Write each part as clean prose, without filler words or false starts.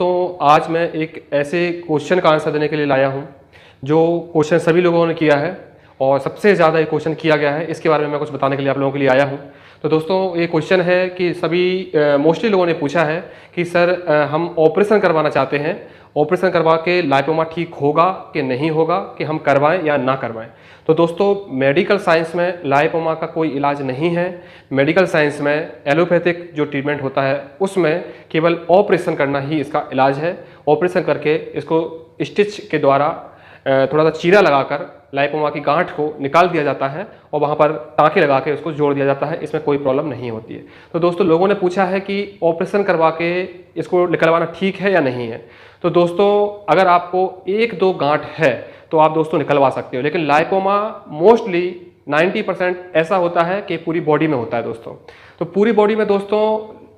दोस्तों आज मैं एक ऐसे क्वेश्चन का आंसर देने के लिए लाया हूं जो क्वेश्चन सभी लोगों ने किया है और सबसे ज़्यादा ये क्वेश्चन किया गया है। इसके बारे में मैं कुछ बताने के लिए आप लोगों के लिए आया हूं। तो दोस्तों ये क्वेश्चन है कि सभी मोस्टली लोगों ने पूछा है कि सर हम ऑपरेशन करवाना चाहते हैं, ऑपरेशन करवा के लाइपोमा ठीक होगा कि नहीं होगा, कि हम करवाएं या ना करवाएं। तो दोस्तों मेडिकल साइंस में लाइपोमा का कोई इलाज नहीं है। मेडिकल साइंस में एलोपैथिक जो ट्रीटमेंट होता है उसमें केवल ऑपरेशन करना ही इसका इलाज है। ऑपरेशन करके इसको स्टिच के द्वारा थोड़ा सा चीरा लगाकर लाइपोमा की गांठ को निकाल दिया जाता है और वहाँ पर टाँके लगा के उसको जोड़ दिया जाता है। इसमें कोई प्रॉब्लम नहीं होती है। तो दोस्तों लोगों ने पूछा है कि ऑपरेशन करवा के इसको निकलवाना ठीक है या नहीं है। तो दोस्तों अगर आपको एक दो गांठ है तो आप दोस्तों निकलवा सकते हो, लेकिन लाइपोमा मोस्टली 90% ऐसा होता है कि पूरी बॉडी में होता है दोस्तों। तो पूरी बॉडी में दोस्तों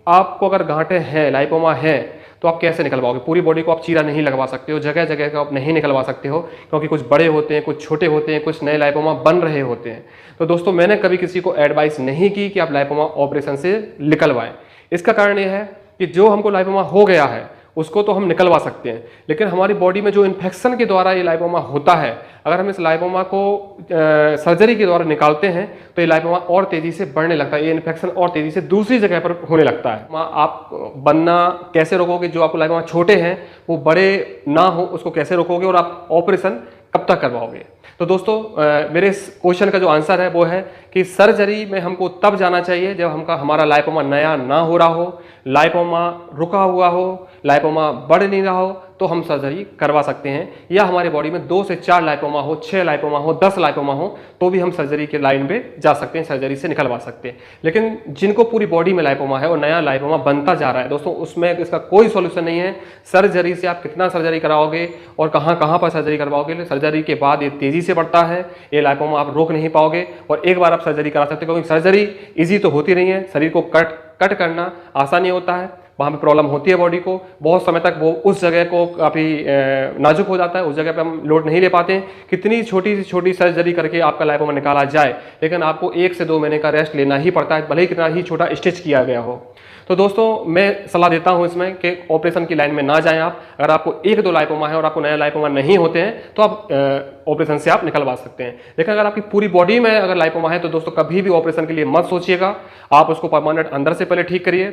आपको अगर गांठें हैं, लाइपोमा है, तो आप कैसे निकलवाओगे? पूरी बॉडी को आप चीरा नहीं लगवा सकते हो, जगह जगह का आप नहीं निकलवा सकते हो, क्योंकि कुछ बड़े होते हैं, कुछ छोटे होते हैं, कुछ नए लाइपोमा बन रहे होते हैं। तो दोस्तों मैंने कभी किसी को एडवाइस नहीं की कि आप लाइपोमा ऑपरेशन से निकलवाएं। इसका कारण यह है कि जो हमको लाइपोमा हो गया है उसको तो हम निकलवा सकते हैं, लेकिन हमारी बॉडी में जो इन्फेक्शन के द्वारा ये लाइपोमा होता है, अगर हम इस लाइपोमा को सर्जरी के द्वारा निकालते हैं तो ये लाइपोमा और तेज़ी से बढ़ने लगता है, ये इन्फेक्शन और तेज़ी से दूसरी जगह पर होने लगता है। आप बनना कैसे रोकोगे? जो आपको लाइपोमा छोटे हैं वो बड़े ना हो उसको कैसे रोकोगे, और आप ऑपरेशन कब तक करवाओगे? तो दोस्तों मेरे इस क्वेश्चन का जो आंसर है वो है कि सर्जरी में हमको तब जाना चाहिए जब हमारा लाइपोमा नया ना हो रहा हो, लाइपोमा रुका हुआ हो, लाइपोमा बढ़ नहीं रहा हो, तो हम सर्जरी करवा सकते हैं। या हमारे बॉडी में 2 से 4 लाइपोमा हो, 6 लाइपोमा हो, 10 लाइपोमा हो, तो भी हम सर्जरी के लाइन पे जा सकते हैं, सर्जरी से निकलवा सकते हैं। लेकिन जिनको पूरी बॉडी में लाइपोमा है और नया लाइपोमा बनता जा रहा है दोस्तों, उसमें इसका कोई सॉल्यूशन नहीं है। सर्जरी से आप कितना सर्जरी कराओगे और कहाँ कहाँ पर सर्जरी करवाओगे? सर्जरी के बाद ये तेजी से बढ़ता है, ये लाइपोमा आप रोक नहीं पाओगे। और एक बार आप सर्जरी करा सकते हो, क्योंकि सर्जरी ईजी तो होती नहीं है, शरीर को कट करना आसान नहीं होता है, वहाँ पे प्रॉब्लम होती है बॉडी को। बहुत समय तक वो उस जगह को काफ़ी नाजुक हो जाता है, उस जगह पे हम लोड नहीं ले पाते हैं। कितनी छोटी से छोटी सर्जरी करके आपका लाइपोमा निकाला जाए, लेकिन आपको 1 से 2 महीने का रेस्ट लेना ही पड़ता है, भले ही कितना ही छोटा स्टिच किया गया हो। तो दोस्तों मैं सलाह देता हूं इसमें कि ऑपरेशन की लाइन में ना जाएं आप। अगर आपको 1-2 लाइपोमा है और आपको नया लाइपोमा नहीं होते हैं तो आप ऑपरेशन से आप निकलवा सकते हैं। लेकिन अगर आपकी पूरी बॉडी में अगर लाइपोमा है तो दोस्तों कभी भी ऑपरेशन के लिए मत सोचिएगा। आप उसको परमानेंट अंदर से पहले ठीक करिए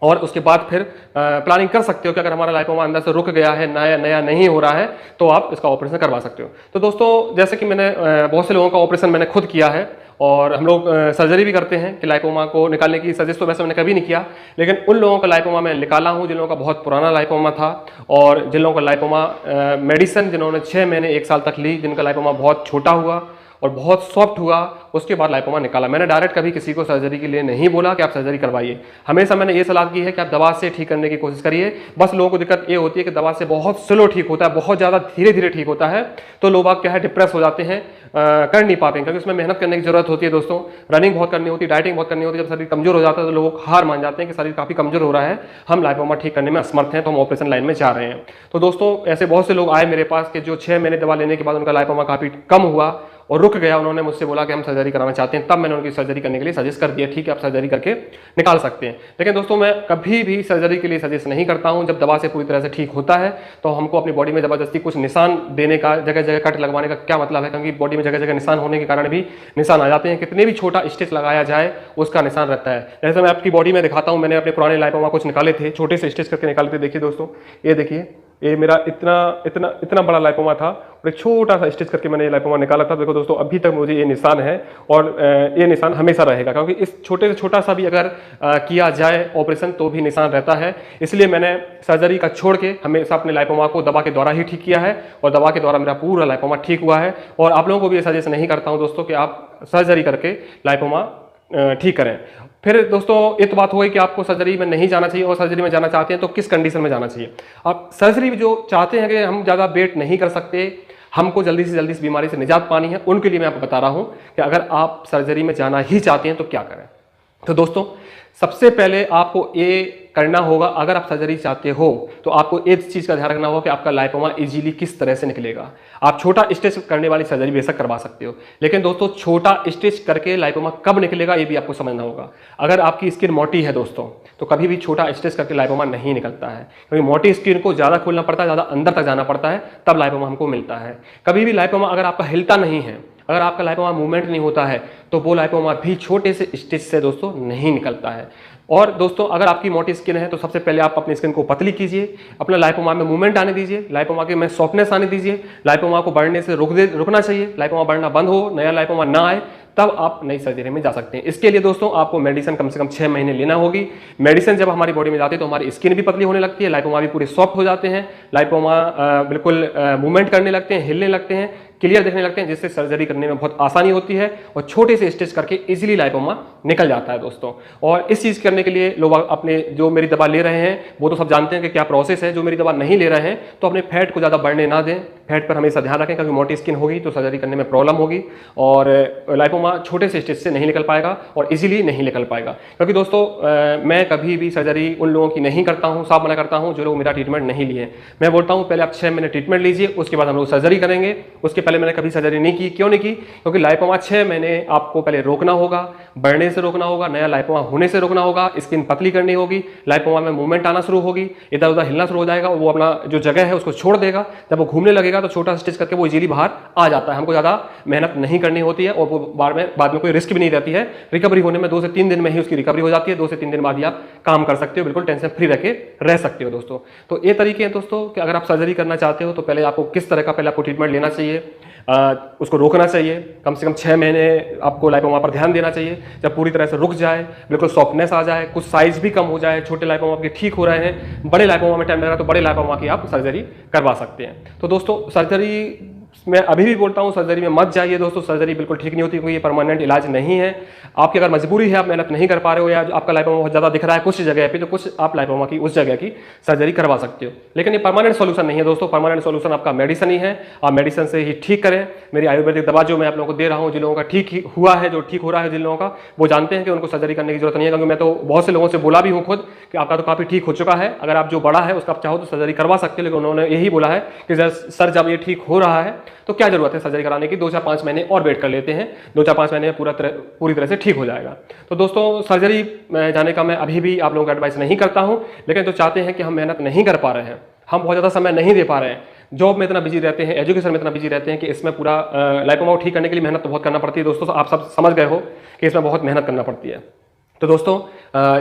और उसके बाद फिर प्लानिंग कर सकते हो कि अगर हमारा लाइपोमा अंदर से रुक गया है, नया नहीं हो रहा है, तो आप इसका ऑपरेशन करवा सकते हो। तो दोस्तों जैसे कि मैंने बहुत से लोगों का ऑपरेशन मैंने खुद किया है और हम लोग सर्जरी भी करते हैं कि लाइपोमा को निकालने की सजेस्ट तो वैसे मैंने कभी नहीं किया, लेकिन उन लोगों का लाइपोमा मैं निकाला हूं जिन लोगों का बहुत पुराना लाइपोमा था और जिन लोगों का लाइपोमा मेडिसिन जिन्होंने 6 महीने 1 साल तक ली, जिनका लाइपोमा बहुत छोटा हुआ और बहुत सॉफ्ट हुआ, उसके बाद लाइपोमा निकाला। मैंने डायरेक्ट कभी किसी को सर्जरी के लिए नहीं बोला कि आप सर्जरी करवाइए। हमेशा मैंने ये सलाह की है कि आप दवा से ठीक करने की कोशिश करिए। बस लोगों को दिक्कत ये होती है कि दवा से बहुत स्लो ठीक होता है, बहुत ज़्यादा धीरे धीरे ठीक होता है, तो लोग क्या है डिप्रेस हो जाते हैं, कर नहीं पाते हैं, क्योंकि उसमें मेहनत करने की जरूरत होती है दोस्तों। रनिंग बहुत करनी होती है, डाइटिंग बहुत करनी होती है। जब शरीर कमजोर हो जाता है तो लोग हार मान जाते हैं कि शरीर काफ़ी कमजोर हो रहा है, हम लाइपोमा ठीक करने में असमर्थ हैं, तो हम ऑपरेशन लाइन में जा रहे हैं। तो दोस्तों ऐसे बहुत से लोग आए मेरे पास कि जो 6 महीने दवा लेने के बाद उनका लाइपोमा काफ़ी कम हुआ और रुक गया। उन्होंने मुझसे बोला कि हम सर्जरी कराना चाहते हैं, तब मैंने उनकी सर्जरी करने के लिए सजेस्ट कर दिया, ठीक है आप सर्जरी करके निकाल सकते हैं। लेकिन दोस्तों मैं कभी भी सर्जरी के लिए सजेस्ट नहीं करता हूं। जब दवा से पूरी तरह से ठीक होता है तो हमको अपनी बॉडी में ज़बरदस्ती कुछ निशान देने का, जगह जगह कट लगवाने का क्या मतलब है? क्योंकि बॉडी में जगह जगह निशान होने के कारण भी निशान आ जाते हैं। कितने भी छोटा स्टिच लगाया जाए उसका निशान रहता है। जैसे मैं आपकी बॉडी में दिखाता हूँ, मैंने अपने पुराने लाइपोमा कुछ निकाले थे, छोटे से स्टिच करके निकाले थे। देखिए दोस्तों, ये देखिए, ये मेरा इतना बड़ा लाइपोमा था और एक छोटा सा स्टिच करके मैंने ये लाइपोमा निकाला था। देखो दोस्तों, अभी तक मुझे ये निशान है और ये निशान हमेशा रहेगा, क्योंकि इस छोटे से छोटा सा भी अगर किया जाए ऑपरेशन तो भी निशान रहता है। इसलिए मैंने सर्जरी का छोड़ के हमेशा अपने लाइपोमा को दवा के द्वारा ही ठीक किया है और दवा के द्वारा मेरा पूरा लाइपोमा ठीक हुआ है। और आप लोगों को भी ये सजेस्ट नहीं करता हूँ दोस्तों कि आप सर्जरी करके लाइपोमा ठीक करें। फिर दोस्तों ये तो बात हो गई कि आपको सर्जरी में नहीं जाना चाहिए, और सर्जरी में जाना चाहते हैं तो किस कंडीशन में जाना चाहिए। आप सर्जरी जो चाहते हैं कि हम ज़्यादा वेट नहीं कर सकते, हमको जल्दी से जल्दी इस बीमारी से निजात पानी है, उनके लिए मैं आपको बता रहा हूं कि अगर आप सर्जरी में जाना ही चाहते हैं तो क्या करें। तो दोस्तों सबसे पहले आपको ये करना होगा, अगर आप सर्जरी चाहते हो तो आपको एक चीज़ का ध्यान रखना होगा कि आपका लाइपोमा इजीली किस तरह से निकलेगा। आप छोटा स्टेज करने वाली सर्जरी बेशक करवा सकते हो, लेकिन दोस्तों छोटा स्टेज करके लाइपोमा कब निकलेगा ये भी आपको समझना होगा। अगर आपकी स्किन मोटी है दोस्तों तो कभी भी छोटा स्टेज करके लाइपोमा नहीं निकलता है, क्योंकि मोटी स्किन को ज़्यादा खोलना पड़ता है, ज़्यादा अंदर तक जाना पड़ता है, तब लाइपोमा हमको मिलता है। कभी भी लाइपोमा अगर आपका हिलता नहीं है, अगर आपका लाइपोमा मूवमेंट नहीं होता है, तो वो लाइपोमा भी छोटे से स्टेज से दोस्तों नहीं निकलता है। और दोस्तों अगर आपकी मोटी स्किन है तो सबसे पहले आप अपनी स्किन को पतली कीजिए, अपना लाइपोमा में मूवमेंट आने दीजिए, लाइपोमा के में सॉफ्टनेस आने दीजिए, लाइपोमा को बढ़ने से रुकना चाहिए। लाइपोमा बढ़ना बंद हो, नया लाइपोमा ना आए, तब आप नई सर्जरी में जा सकते हैं। इसके लिए दोस्तों आपको मेडिसिन कम से कम 6 महीने लेना होगी। मेडिसिन जब हमारी बॉडी में जाती है तो हमारी स्किन भी पतली होने लगती है, लाइपोमा भी पूरे सॉफ्ट हो जाते हैं, लाइपोमा बिल्कुल मूवमेंट करने लगते हैं, हिलने लगते हैं, क्लियर दिखने लगते हैं, जिससे सर्जरी करने में बहुत आसानी होती है और छोटे से स्टेज करके इजीली लाइपोमा निकल जाता है दोस्तों। और इस चीज़ करने के लिए लोग अपने जो मेरी दवा ले रहे हैं वो तो सब जानते हैं कि क्या प्रोसेस है। जो मेरी दवा नहीं ले रहे हैं तो अपने फैट को ज़्यादा बढ़ने ना दें, फैट पर हमेशा ध्यान रखें, क्योंकि मोटी स्किन होगी तो सर्जरी करने में प्रॉब्लम होगी और लाइपोमा छोटे से स्टेज से नहीं निकल पाएगा और इजीली नहीं निकल पाएगा। क्योंकि दोस्तों मैं कभी भी सर्जरी उन लोगों की नहीं करता हूँ, साफ मना करता हूँ जो लोग मेरा ट्रीटमेंट नहीं लिए। मैं बोलता हूँ पहले आप 6 महीने ट्रीटमेंट लीजिए, उसके बाद हम लोग सर्जरी करेंगे। उसके पहले मैंने कभी सर्जरी नहीं की। क्यों नहीं की? क्योंकि लाइपोमा 6 महीने आपको पहले रोकना होगा, बढ़ने से रोकना होगा, नया लाइपोमा होने से रोकना होगा, स्किन पतली करनी होगी, लाइपोमा में मूवमेंट आना शुरू होगी, इधर उधर हिलना शुरू हो जाएगा, वो अपना जो जगह है उसको छोड़ देगा। जब वो घूमने लगेगा तो छोटा स्टिच करके वो इजीली बाहर आ जाता है। हमको ज़्यादा मेहनत नहीं करनी होती है और वो बाद में कोई रिस्क भी नहीं रहती है। रिकवरी होने में 2 से 3 दिन में ही उसकी रिकवरी हो जाती है। 2 से 3 दिन बाद ही आप काम कर सकते हो, बिल्कुल टेंशन फ्री रह के रह सकते हो दोस्तों। तो ये तरीके हैं दोस्तों कि अगर आप सर्जरी करना चाहते हो तो पहले आपको किस तरह का पहले आपको ट्रीटमेंट लेना चाहिए, उसको रोकना चाहिए। कम से कम 6 महीने आपको लाइपोमा पर ध्यान देना चाहिए। जब पूरी तरह से रुक जाए, बिल्कुल सॉफ्टनेस आ जाए, कुछ साइज भी कम हो जाए, छोटे लाइपोमा आपके ठीक हो रहे हैं, बड़े लाइपोमा में टाइम लग रहा है तो बड़े लाइपोमा की आप सर्जरी करवा सकते हैं। तो दोस्तों सर्जरी मैं अभी भी बोलता हूँ सर्जरी में मत जाइए दोस्तों। सर्जरी बिल्कुल ठीक नहीं होती, क्योंकि ये परमानेंट इलाज नहीं है। आपकी अगर मजबूरी है, आप मेहनत नहीं कर पा रहे हो या आपका लाइपोमा बहुत ज़्यादा दिख रहा है कुछ जगह पे, तो कुछ आप लाइपोमा की उस जगह की सर्जरी करवा सकते हो, लेकिन ये परमानेंट सोल्यूशन नहीं है दोस्तों। परमानेंट सोल्यूशन आपका मेडिसिन ही है, आप मेडिसिन से ही ठीक करें। मेरी आयुर्वेदिक दवा जो मैं आप लोगों को दे रहा हूँ, जिन लोगों का ठीक हुआ है, जो ठीक हो रहा है जिन लोगों का, वो जानते हैं कि उनको सर्जरी करने की जरूरत नहीं है। क्योंकि मैं तो बहुत से लोगों से बोला भी हूँ खुद कि आपका तो काफ़ी ठीक हो चुका है, अगर आप जो बड़ा है उसका आप चाहो तो सर्जरी करवा सकते हो। लेकिन उन्होंने यही बोला है कि सर जब ये ठीक हो रहा है तो क्या जरूरत है सर्जरी कराने की, 2 से 5 महीने और वेट कर लेते हैं, 2 से 5 महीने में पूरी तरह से ठीक हो जाएगा। तो दोस्तों सर्जरी जाने का मैं अभी भी आप लोगों को एडवाइस नहीं करता हूं। लेकिन जो चाहते हैं कि हम मेहनत नहीं कर पा रहे हैं, हम बहुत ज़्यादा समय नहीं दे पा रहे हैं, जॉब में इतना बिजी रहते हैं, एजुकेशन में इतना बिजी रहते हैं कि इसमें पूरा लाइपोमा को ठीक करने के लिए मेहनत तो बहुत करना पड़ती है दोस्तों। आप सब समझ गए हो कि इसमें बहुत मेहनत करना पड़ती है। तो दोस्तों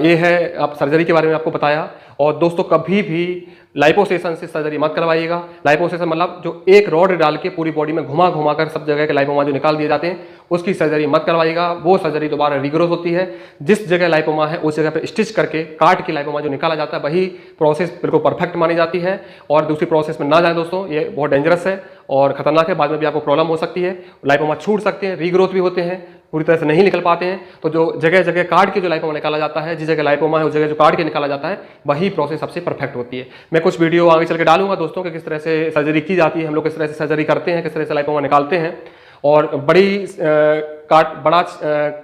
ये है आप सर्जरी के बारे में आपको बताया। और दोस्तों कभी भी लाइपोसेशन से सर्जरी मत करवाइएगा। लाइपोसेशन मतलब जो एक रॉड डाल के पूरी बॉडी में घुमा घुमा कर सब जगह के लाइपोमा जो निकाल दिए जाते हैं, उसकी सर्जरी मत करवाइएगा। वो सर्जरी दोबारा रिग्रोथ होती है। जिस जगह लाइपोमा है उस जगह पे स्टिच करके काट के लाइपोमा जो निकाला जाता है, वही प्रोसेस बिल्कुल परफेक्ट मानी जाती है। और दूसरी प्रोसेस में ना जाए दोस्तों, ये बहुत डेंजरस है और खतरनाक है। बाद में भी आपको प्रॉब्लम हो सकती है, लाइपोमा छूट सकते हैं, रीग्रोथ भी होते हैं, पूरी तरह से नहीं निकल पाते हैं। तो जो जगह जगह काट के जो लाइपोमा निकाला जाता है, जिस जगह लाइपोमा है उस जगह जो काट के निकाला जाता है, वही प्रोसेस सबसे परफेक्ट होती है। मैं कुछ वीडियो आगे चल के डालूंगा दोस्तों कि किस तरह से सर्जरी की जाती है, हम लोग किस तरह से सर्जरी करते हैं, किस तरह से लाइपोमा निकालते हैं, और बड़ा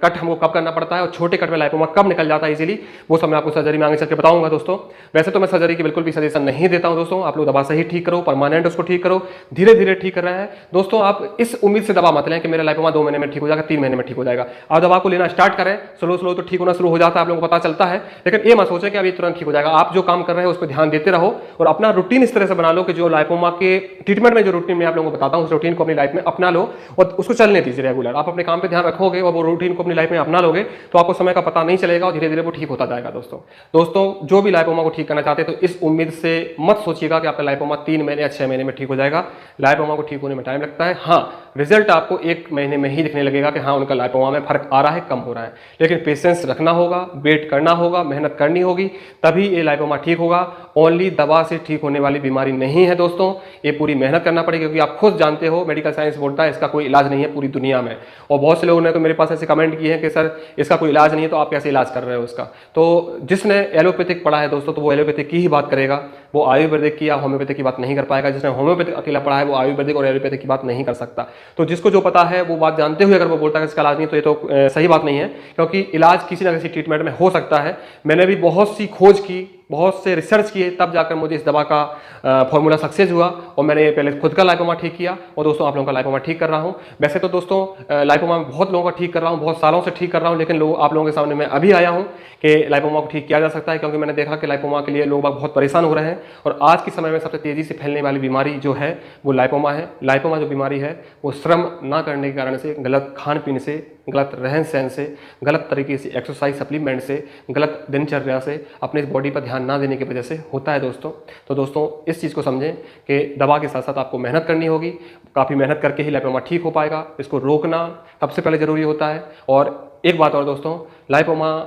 कट हमको कब करना पड़ता है और छोटे कट में लाइपोमा कब निकल जाता है इजीली, वो सब मैं आपको सर्जरी में आगे चल के बताऊंगा दोस्तों। वैसे तो मैं सर्जरी की बिल्कुल भी सजेशन नहीं देता हूं दोस्तों। आप लोग दवा से ही ठीक करो, परमानेंट उसको ठीक करो, धीरे धीरे ठीक कर रहा है दोस्तों। आप इस उम्मीद से दवा मत लें कि मेरा लाइपोमा 2 महीने में ठीक हो जाएगा, 3 महीने में ठीक हो जाएगा। आप दवा को लेना स्टार्ट करें, स्लो स्लो तो ठीक होना शुरू हो जाता है, आप लोगों को पता चलता है। लेकिन ये मत सोचें कि अभी तुरंत ठीक हो जाएगा। आप जो काम कर रहे हैं उस पर ध्यान देते रहो और अपना रूटीन इस तरह से बना लो कि जो लाइपोमा के ट्रीटमेंट में जो रूटीन मैं आप लोगों को बताता हूं, उस रूटीन को अपनी लाइफ में अपना लो और उसको चलने दीजिए। आप अपने काम पे ध्यान रखोगे और वो रूटीन को अपनी लाइफ में अपना लोगे तो आपको समय का पता नहीं चलेगा और धीरे धीरे वो ठीक होता जाएगा दोस्तों। जो भी लाइपोमा को ठीक करना चाहते हैं तो इस उम्मीद से मत सोचिएगा कि आपका लाइपोमा 3 महीने या 6 महीने में ठीक हो जाएगा। लाइपोमा को ठीक होने में टाइम लगता है। हाँ, रिजल्ट आपको 1 महीने में ही दिखने लगेगा कि हाँ उनका लाइपोमा में फर्क आ रहा है, कम हो रहा है। लेकिन पेशेंस रखना होगा, वेट करना होगा, मेहनत करनी होगी, तभी ये लाइपोमा ठीक होगा। ओनली दवा से ठीक होने वाली बीमारी नहीं है दोस्तों, ये पूरी मेहनत करना पड़ेगी। क्योंकि आप खुद जानते हो मेडिकल साइंस बोलता है इसका कोई इलाज नहीं है पूरी दुनिया में। और बहुत से लोगों ने तो मेरे पास ऐसे कमेंट किए हैं कि सर इसका कोई इलाज नहीं है तो आप कैसे इलाज कर रहे हो इसका। तो जिसने एलोपैथिक पढ़ा है दोस्तों तो वो एलोपैथिक की ही बात करेगा। वो आयुर्वेदिक की या होम्योपैथिक की बात नहीं कर पाएगा। जिसने होम्योपैथिक अकेला पढ़ा है वो आयुर्वेदिक और एलोपैथिक की बात नहीं कर सकता। तो जिसको जो पता है वो बात जानते हुए अगर वो बोलता है इसका इलाज नहीं, तो ये तो सही बात नहीं है, क्योंकि इलाज किसी न किसी ट्रीटमेंट में हो सकता है। मैंने भी बहुत सी खोज की, बहुत से रिसर्च किए, तब जाकर मुझे इस दवा का फॉर्मूला सक्सेस हुआ और मैंने पहले खुद का लाइपोमा ठीक किया और दोस्तों आप लोगों का लाइपोमा ठीक कर रहा हूं। वैसे तो दोस्तों लाइपोमा में बहुत लोगों का ठीक कर रहा हूं, बहुत सालों से ठीक कर रहा हूं, लेकिन आप लोगों के सामने मैं अभी आया हूं कि लाइपोमा को ठीक किया जा सकता है, क्योंकि मैंने देखा कि लाइपोमा के लिए लोग बहुत परेशान हो रहे हैं। और आज के समय में सबसे तेजी से फैलने वाली बीमारी जो है वो लाइपोमा है। लाइपोमा जो बीमारी है वो श्रम ना करने के कारण से, गलत खान पीन से, गलत रहन सहन से, गलत तरीके से एक्सरसाइज सप्लीमेंट से, गलत दिनचर्या से, अपने बॉडी पर ध्यान ना देने की वजह से होता है दोस्तों। तो दोस्तों इस चीज़ को समझें कि दवा के साथ साथ आपको मेहनत करनी होगी। काफ़ी मेहनत करके ही लाइपोमा ठीक हो पाएगा। इसको रोकना सबसे पहले ज़रूरी होता है। और एक बात और दोस्तों, लाइपोमा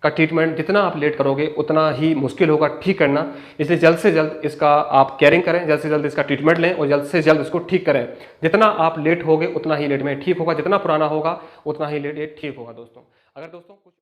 का ट्रीटमेंट जितना आप लेट करोगे उतना ही मुश्किल होगा ठीक करना। इसलिए जल्द से जल्द इसका आप केयरिंग करें, जल्द से जल्द इसका ट्रीटमेंट लें और जल्द से जल्द इसको ठीक करें। जितना आप लेट होगे उतना ही लेट में ठीक होगा, जितना पुराना होगा उतना ही लेट ये ठीक होगा दोस्तों। अगर दोस्तों कुछ